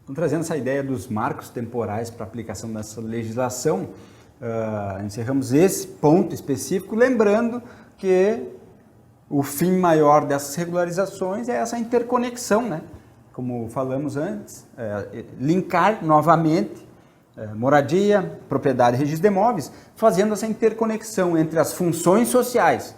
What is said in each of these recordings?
Então, trazendo essa ideia dos marcos temporais para aplicação dessa legislação, encerramos esse ponto específico, lembrando que o fim maior dessas regularizações é essa interconexão, né? Como falamos antes, linkar novamente moradia, propriedade e registro de imóveis, fazendo essa interconexão entre as funções sociais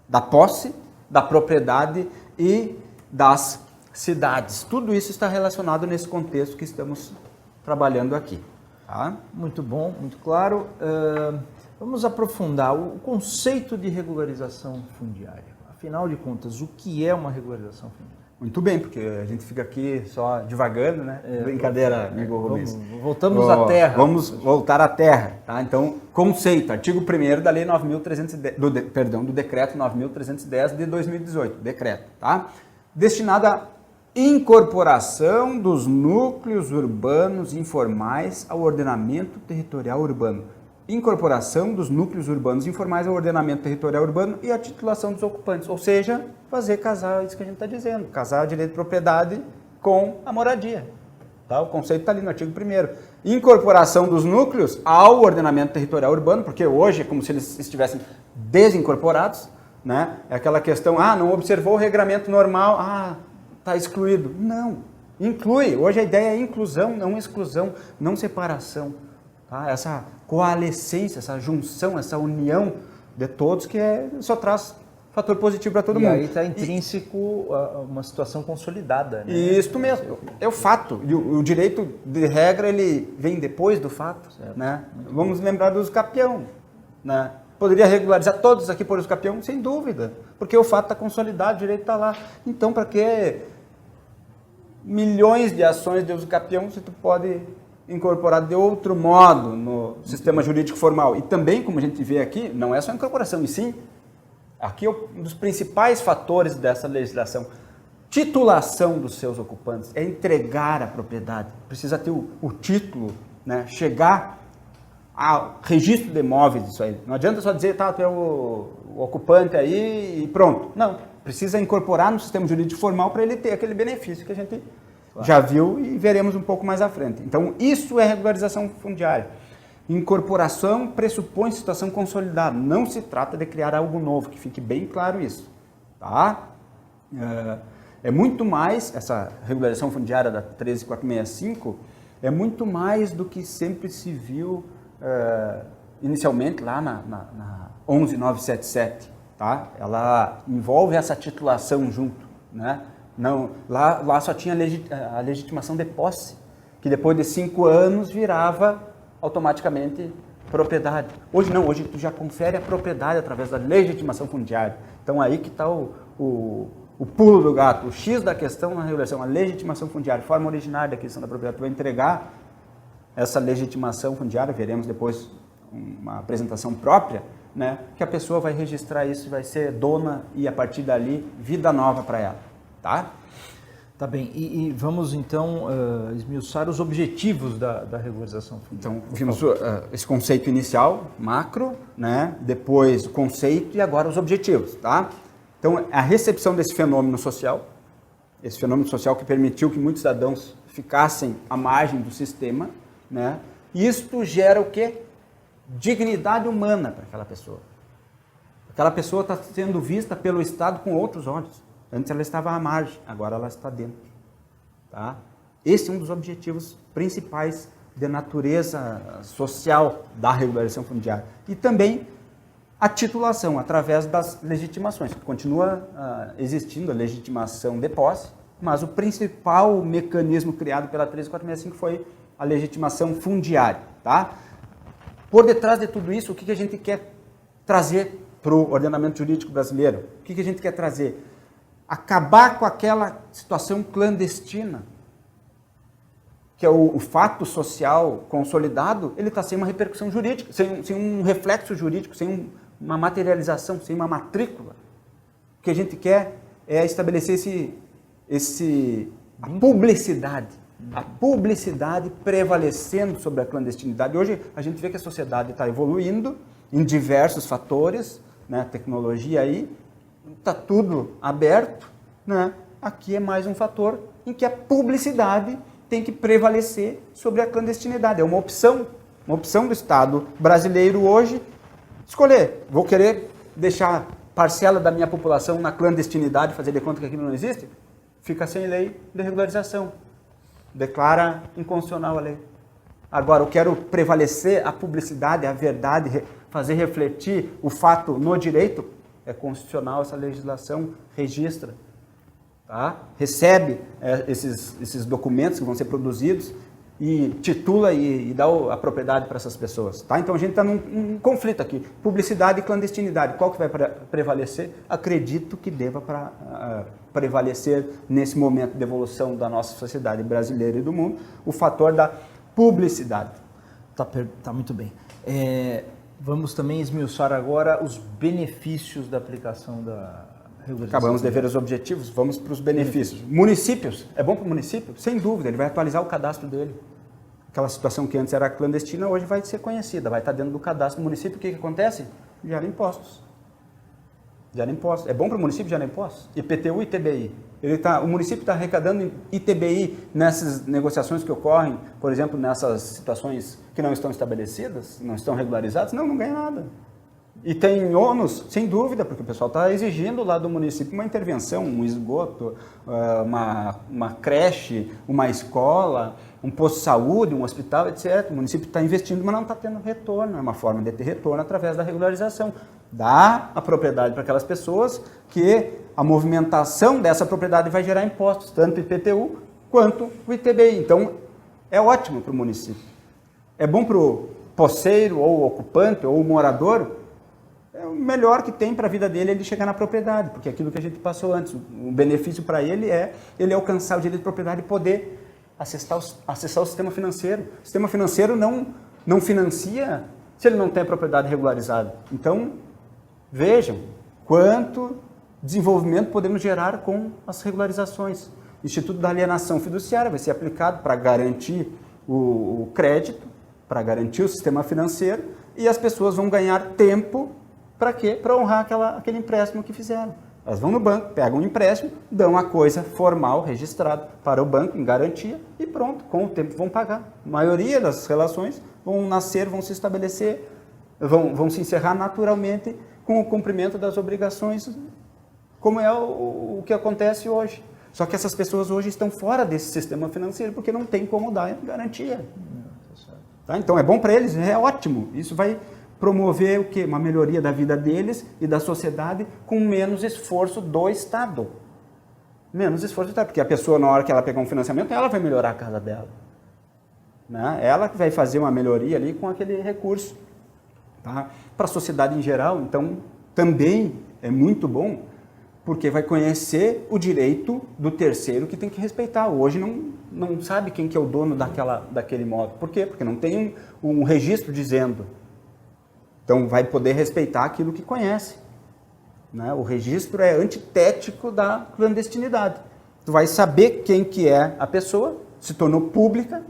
da posse, da propriedade e das cidades. Tudo isso está relacionado nesse contexto que estamos trabalhando aqui. Tá? Muito bom, muito claro. Vamos aprofundar o conceito de regularização fundiária. Afinal de contas, o que é uma regularização fundiária? Muito bem, porque a gente fica aqui só divagando, né? Brincadeira, amigo Rubens. Voltamos à terra. Vamos voltar à terra, tá? Então, conceito, artigo 1º da Lei 9.310, do Decreto 9.310 de 2018, decreto, tá? Destinado à incorporação dos núcleos urbanos informais ao ordenamento territorial urbano. Incorporação dos núcleos urbanos informais ao ordenamento territorial urbano e a titulação dos ocupantes, ou seja, fazer casar, isso que a gente está dizendo, casar o direito de propriedade com a moradia. Tá? O conceito está ali no artigo 1º. Incorporação dos núcleos ao ordenamento territorial urbano, porque hoje é como se eles estivessem desincorporados, né? É aquela questão, não observou o regramento normal, está excluído. Não, inclui. Hoje a ideia é inclusão, não exclusão, não separação. Tá? Essa coalescência, essa junção, essa união de todos que só traz fator positivo para todo mundo. E aí está intrínseco uma situação consolidada. Né? Isso mesmo, é o fato. E o direito de regra ele vem depois do fato. Né? Vamos lembrar dos capião. Né? Poderia regularizar todos aqui por usucapião? Sem dúvida, porque o fato está consolidado, o direito está lá. Então, para que milhões de ações de usucapião se tu pode incorporar de outro modo no sistema jurídico formal? E também, como a gente vê aqui, não é só a incorporação, e sim, aqui é um dos principais fatores dessa legislação, titulação dos seus ocupantes, é entregar a propriedade, precisa ter o título, né? Chegar ao registro de imóveis, isso aí. Não adianta só dizer, tu é o ocupante aí e pronto. Não, precisa incorporar no sistema jurídico formal para ele ter aquele benefício que a gente já viu e veremos um pouco mais à frente. Então, isso é regularização fundiária. Incorporação pressupõe situação consolidada. Não se trata de criar algo novo, que fique bem claro isso. Tá? É muito mais, essa regularização fundiária da 13465, é muito mais do que sempre se viu inicialmente lá na 11977. Tá? Ela envolve essa titulação junto, né? Não, lá só tinha a legitimação de posse, que depois de 5 anos virava automaticamente propriedade. Hoje não, hoje tu já confere a propriedade através da legitimação fundiária. Então aí que está o pulo do gato, o X da questão na regulação, a legitimação fundiária, forma originária da questão da propriedade. Tu vai entregar essa legitimação fundiária, veremos depois uma apresentação própria, né, que a pessoa vai registrar isso e vai ser dona e a partir dali vida nova para ela. Tá? Tá bem, e vamos então esmiuçar os objetivos da regularização fundiária. Então, vimos esse conceito inicial, macro, né? Depois o conceito e agora os objetivos. Tá? Então, a recepção desse fenômeno social, esse fenômeno social que permitiu que muitos cidadãos ficassem à margem do sistema, né? Isto gera o quê? Dignidade humana para aquela pessoa. Aquela pessoa está sendo vista pelo Estado com outros olhos. Antes ela estava à margem, agora ela está dentro. Tá? Esse é um dos objetivos principais de natureza social da regularização fundiária. E também a titulação, através das legitimações. Continua existindo a legitimação de posse, mas o principal mecanismo criado pela 13465 foi a legitimação fundiária. Tá? Por detrás de tudo isso, o que a gente quer trazer para o ordenamento jurídico brasileiro? O que a gente quer trazer? Acabar com aquela situação clandestina, que é o fato social consolidado, ele está sem uma repercussão jurídica, sem um reflexo jurídico, sem uma materialização, sem uma matrícula. O que a gente quer é estabelecer a publicidade prevalecendo sobre a clandestinidade. Hoje a gente vê que a sociedade está evoluindo em diversos fatores, né? Tecnologia aí, está tudo aberto, né? Aqui é mais um fator em que a publicidade tem que prevalecer sobre a clandestinidade. É uma opção do Estado brasileiro hoje escolher. Vou querer deixar parcela da minha população na clandestinidade, fazer de conta que aquilo não existe? Fica sem lei de regularização. Declara inconstitucional a lei. Agora, eu quero prevalecer a publicidade, a verdade, fazer refletir o fato no direito. É constitucional essa legislação, registra. Tá? Recebe esses documentos que vão ser produzidos e titula e dá a propriedade para essas pessoas. Tá? Então a gente está num conflito aqui. Publicidade e clandestinidade. Qual que vai prevalecer? Acredito que deva prevalecer nesse momento de evolução da nossa sociedade brasileira e do mundo, o fator da publicidade. Tá muito bem. Vamos também esmiuçar agora os benefícios da aplicação da regularização. Acabamos de ver os objetivos, vamos para os benefícios. Municípios, é bom para o município? Sem dúvida, ele vai atualizar o cadastro dele. Aquela situação que antes era clandestina, hoje vai ser conhecida, vai estar dentro do cadastro do município. O que acontece? Gera impostos. Gera impostos. É bom para o município gerar impostos? IPTU e ITBI. O município está arrecadando ITBI nessas negociações que ocorrem, por exemplo, nessas situações que não estão estabelecidas, não estão regularizadas? Não ganha nada. E tem ônus, sem dúvida, porque o pessoal está exigindo lá do município uma intervenção, um esgoto, uma creche, uma escola, um posto de saúde, um hospital, etc. O município está investindo, mas não está tendo retorno. É uma forma de ter retorno através da regularização. Dá a propriedade para aquelas pessoas que a movimentação dessa propriedade vai gerar impostos, tanto o IPTU quanto o ITBI. Então, é ótimo para o município. É bom para o posseiro, ou o ocupante, ou o morador. É o melhor que tem para a vida dele ele chegar na propriedade, porque aquilo que a gente passou antes, o benefício para ele é ele alcançar o direito de propriedade e poder acessar o sistema financeiro. O sistema financeiro não financia se ele não tem a propriedade regularizada. Então, vejam quanto desenvolvimento podemos gerar com as regularizações. O Instituto da Alienação Fiduciária vai ser aplicado para garantir o crédito, para garantir o sistema financeiro, e as pessoas vão ganhar tempo. Para quê? Para honrar aquele empréstimo que fizeram. Elas vão no banco, pegam um empréstimo, dão a coisa formal, registrada para o banco, em garantia, e pronto, com o tempo vão pagar. A maioria das relações vão nascer, vão se estabelecer, vão se encerrar naturalmente com o cumprimento das obrigações, como é o que acontece hoje. Só que essas pessoas hoje estão fora desse sistema financeiro porque não tem como dar garantia. Tá? Então é bom para eles, é ótimo. Isso vai promover o quê? Uma melhoria da vida deles e da sociedade com menos esforço do Estado. Menos esforço do Estado, porque a pessoa, na hora que ela pegar um financiamento, ela vai melhorar a casa dela. Né? Ela que vai fazer uma melhoria ali com aquele recurso. Tá? Para a sociedade em geral, então, também é muito bom, porque vai conhecer o direito do terceiro que tem que respeitar. Hoje não sabe quem que é o dono daquele imóvel. Por quê? Porque não tem um registro dizendo. Então, vai poder respeitar aquilo que conhece. Né? O registro é antitético da clandestinidade. Tu vai saber quem que é a pessoa, se tornou pública,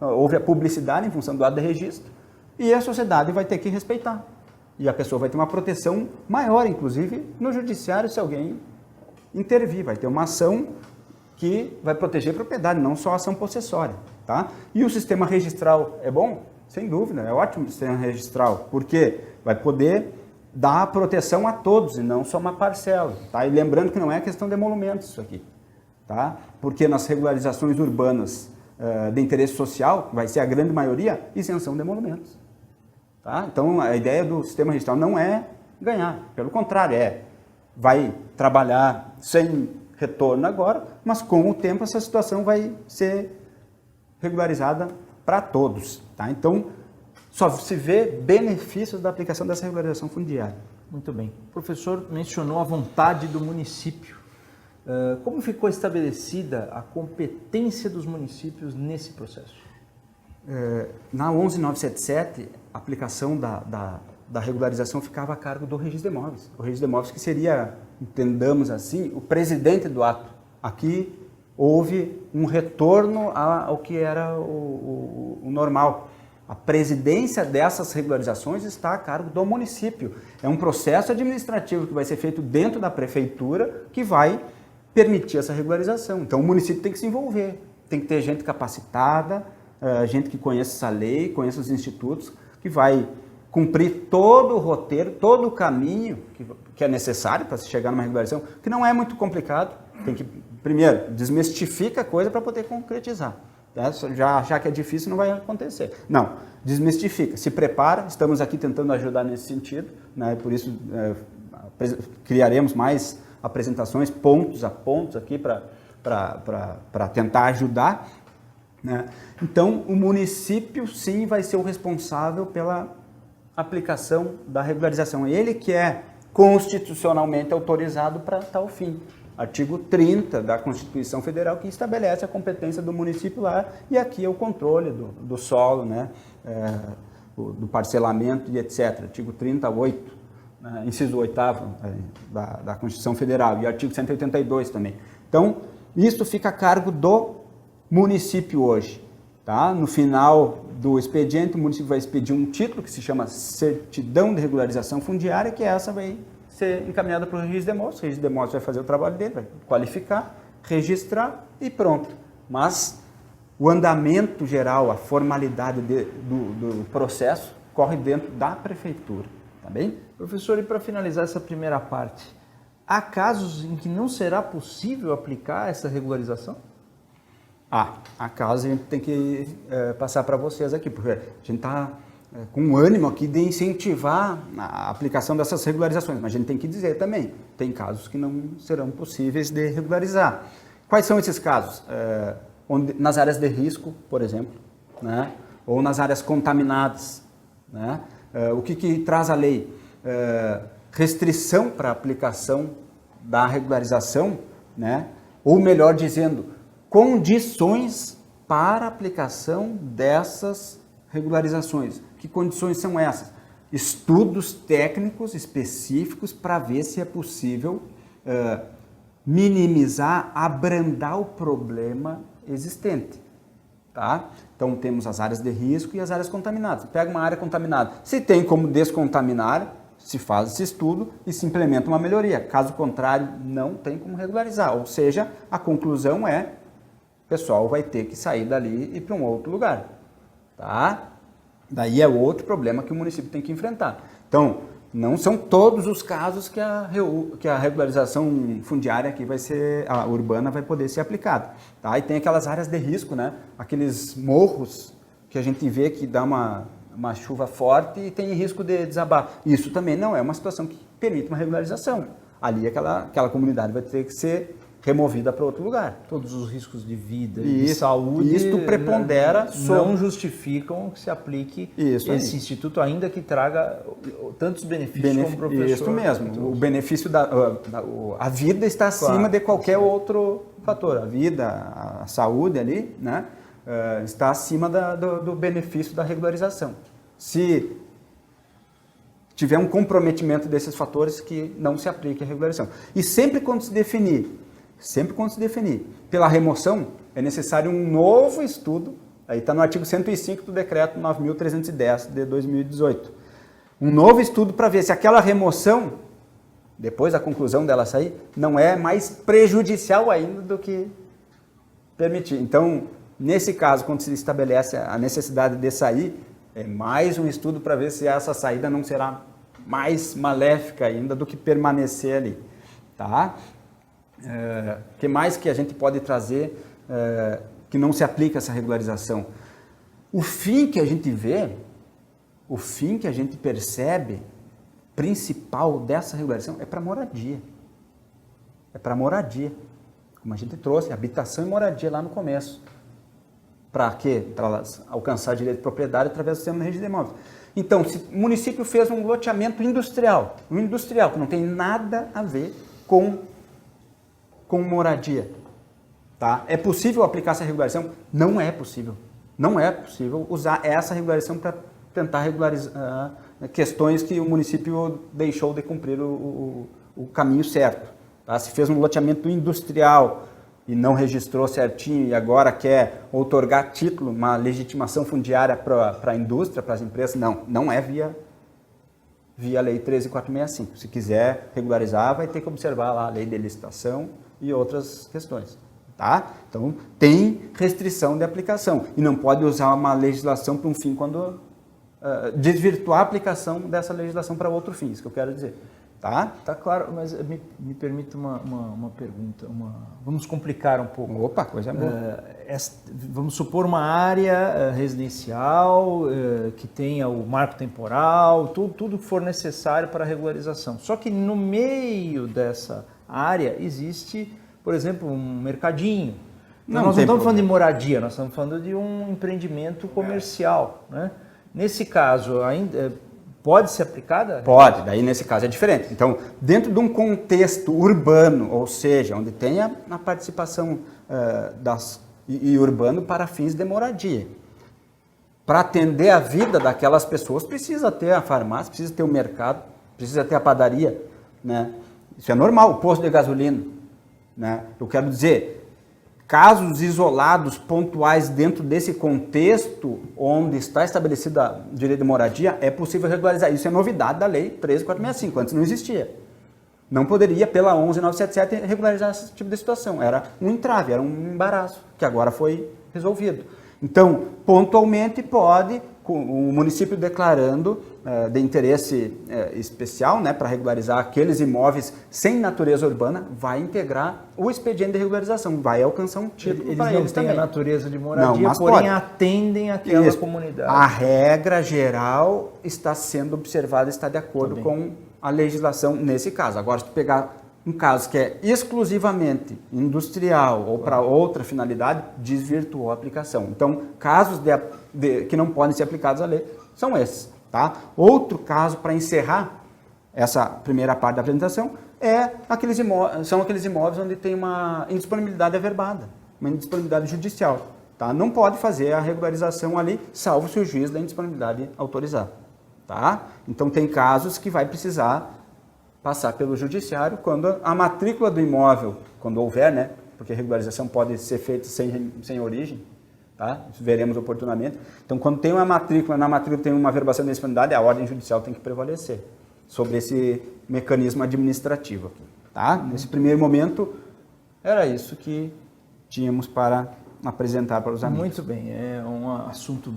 houve a publicidade em função do ato de registro, e a sociedade vai ter que respeitar. E a pessoa vai ter uma proteção maior, inclusive, no judiciário, se alguém intervir. Vai ter uma ação que vai proteger a propriedade, não só a ação possessória. Tá? E o sistema registral é bom? Sem dúvida, é ótimo o sistema registral, porque vai poder dar proteção a todos e não só uma parcela. Tá? E lembrando que não é questão de emolumentos isso aqui, tá? Porque nas regularizações urbanas de interesse social, vai ser a grande maioria, isenção de emolumentos. Tá? Então a ideia do sistema registral não é ganhar, pelo contrário, vai trabalhar sem retorno agora, mas com o tempo essa situação vai ser regularizada para todos. Tá? Então, só se vê benefícios da aplicação dessa regularização fundiária. Muito bem. O professor mencionou a vontade do município. Como ficou estabelecida a competência dos municípios nesse processo? Na 11977, a aplicação da regularização ficava a cargo do registro de imóveis. O registro de imóveis que seria, entendamos assim, o presidente do ato. Aqui houve um retorno ao que era o normal. A presidência dessas regularizações está a cargo do município. É um processo administrativo que vai ser feito dentro da prefeitura que vai permitir essa regularização. Então o município tem que se envolver, tem que ter gente capacitada, gente que conheça essa lei, conheça os institutos, que vai cumprir todo o roteiro, todo o caminho que é necessário para se chegar numa regularização, que não é muito complicado. Tem que, primeiro, desmistifica a coisa para poder concretizar. Já achar que é difícil não vai acontecer. Não, desmistifica, se prepara, estamos aqui tentando ajudar nesse sentido, né? Por isso criaremos mais apresentações, pontos a pontos aqui para tentar ajudar, né? Então, o município sim vai ser o responsável pela aplicação da regularização. Ele que é constitucionalmente autorizado para tal fim. Artigo 30 da Constituição Federal, que estabelece a competência do município lá, e aqui é o controle do solo, né? Do parcelamento e etc. Artigo 38, né? Inciso 8º da Constituição Federal, e artigo 182 também. Então, isso fica a cargo do município hoje. Tá? No final do expediente, o município vai expedir um título que se chama Certidão de Regularização Fundiária, que essa vai ser encaminhada para o Registro de Imóveis. O Registro de Imóveis vai fazer o trabalho dele, vai qualificar, registrar e pronto. Mas o andamento geral, a formalidade do processo corre dentro da prefeitura. Tá bem? Professor, e para finalizar essa primeira parte, há casos em que não será possível aplicar essa regularização? A caso a gente tem que passar para vocês aqui, porque a gente está com um ânimo aqui de incentivar a aplicação dessas regularizações, mas a gente tem que dizer também, tem casos que não serão possíveis de regularizar. Quais são esses casos? Nas áreas de risco, por exemplo, né? Ou nas áreas contaminadas, né? O que traz a lei? Restrição para a aplicação da regularização, né? Ou melhor dizendo, condições para a aplicação dessas regularizações. Que condições são essas? Estudos técnicos específicos para ver se é possível minimizar, abrandar o problema existente. Tá? Então temos as áreas de risco e as áreas contaminadas. Pega uma área contaminada. Se tem como descontaminar, se faz esse estudo e se implementa uma melhoria. Caso contrário, não tem como regularizar. Ou seja, a conclusão é: o pessoal vai ter que sair dali e ir para um outro lugar, tá? Daí é outro problema que o município tem que enfrentar. Então, não são todos os casos que a regularização fundiária aqui vai ser, a urbana vai poder ser aplicada, tá? E tem aquelas áreas de risco, né? Aqueles morros que a gente vê que dá uma chuva forte e tem risco de desabar. Isso também não é uma situação que permite uma regularização. Ali aquela comunidade vai ter que ser removida para outro lugar. Todos os riscos de vida e de saúde isto prepondera não justificam que se aplique esse instituto, ainda que traga tantos benefícios como professor. Isso mesmo. O benefício a vida está acima de qualquer outro fator. A vida, a saúde ali, né, está acima do benefício da regularização. Se tiver um comprometimento desses fatores, que não se aplique a regularização. E sempre quando se definir pela remoção, é necessário um novo estudo, aí está no artigo 105 do decreto 9.310 de 2018. Um novo estudo para ver se aquela remoção, depois da conclusão dela sair, não é mais prejudicial ainda do que permitir. Então, nesse caso, quando se estabelece a necessidade de sair, é mais um estudo para ver se essa saída não será mais maléfica ainda do que permanecer ali, tá? Que mais que a gente pode trazer que não se aplica essa regularização? O fim que a gente vê, o fim que a gente percebe principal dessa regularização é para moradia. É para moradia. Como a gente trouxe, habitação e moradia lá no começo. Para quê? Para alcançar direito de propriedade através do sistema de registro de imóveis. Então, se o município fez um loteamento industrial, que não tem nada a ver com moradia, tá? É possível aplicar essa regularização? Não é possível. Não é possível usar essa regularização para tentar regularizar questões que o município deixou de cumprir o caminho certo. Tá? Se fez um loteamento industrial e não registrou certinho e agora quer outorgar título, uma legitimação fundiária para a indústria, para as empresas. Não é via Lei 13.465. Se quiser regularizar, vai ter que observar lá a lei de licitação e outras questões. Tá? Então, tem restrição de aplicação e não pode usar uma legislação para um fim quando desvirtuar a aplicação dessa legislação para outro fim, isso que eu quero dizer. Tá? Tá claro, mas me permita uma pergunta. Vamos complicar um pouco. Opa, coisa boa. Vamos supor uma área residencial que tenha o marco temporal, tudo que for necessário para a regularização. Só que no meio dessa área existe, por exemplo, um mercadinho. Nós não estamos falando de moradia, nós estamos falando de um empreendimento comercial. Né? Nesse caso, ainda pode ser aplicada? Pode, daí nesse caso é diferente. Então, dentro de um contexto urbano, ou seja, onde tenha a participação e urbano para fins de moradia, para atender a vida daquelas pessoas, precisa ter a farmácia, precisa ter o mercado, precisa ter a padaria. Né? Isso é normal, o posto de gasolina. Né? Eu quero dizer, casos isolados, pontuais dentro desse contexto onde está estabelecido o direito de moradia, é possível regularizar. Isso é novidade da Lei 13.465, antes não existia. Não poderia, pela 11.977, regularizar esse tipo de situação. Era um entrave, era um embaraço, que agora foi resolvido. Então, pontualmente pode, o município declarando de interesse especial, né, para regularizar aqueles imóveis sem natureza urbana, vai integrar o expediente de regularização, vai alcançar um título para eles também. Eles não têm a natureza de moradia, porém atendem aquela comunidade. A regra geral está sendo observada, está de acordo com a legislação nesse caso. Agora, se tu pegar um caso que é exclusivamente industrial ou para outra finalidade, desvirtuou a aplicação. Então, casos que não podem ser aplicados à lei são esses. Tá? Outro caso, para encerrar essa primeira parte da apresentação, são aqueles imóveis onde tem uma indisponibilidade averbada, uma indisponibilidade judicial. Tá? Não pode fazer a regularização ali, salvo se o juiz da indisponibilidade autorizar. Tá? Então, tem casos que vai precisar passar pelo judiciário quando a matrícula do imóvel, quando houver, né? Porque a regularização pode ser feita sem origem, tá? Isso veremos oportunamente. Então, quando tem uma matrícula, na matrícula tem uma averbação de disponibilidade, a ordem judicial tem que prevalecer sobre esse mecanismo administrativo aqui, tá? Nesse primeiro momento, era isso que tínhamos para apresentar para os amigos. Muito bem, é um assunto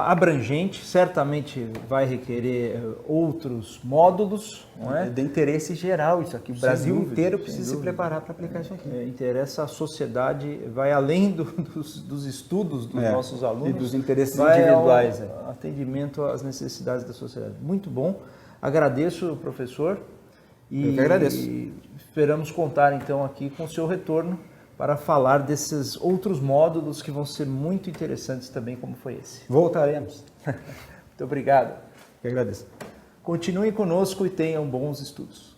abrangente, certamente vai requerer outros módulos, não é? De interesse geral isso aqui, o Brasil inteiro precisa se preparar para aplicar isso aqui. Interessa a sociedade, vai além dos estudos dos nossos alunos. E dos interesses individuais. Ao atendimento às necessidades da sociedade. Muito bom, agradeço, professor. Eu que agradeço. E esperamos contar então aqui com o seu retorno para falar desses outros módulos que vão ser muito interessantes também, como foi esse. Voltaremos. Muito obrigado. Eu agradeço. Continuem conosco e tenham bons estudos.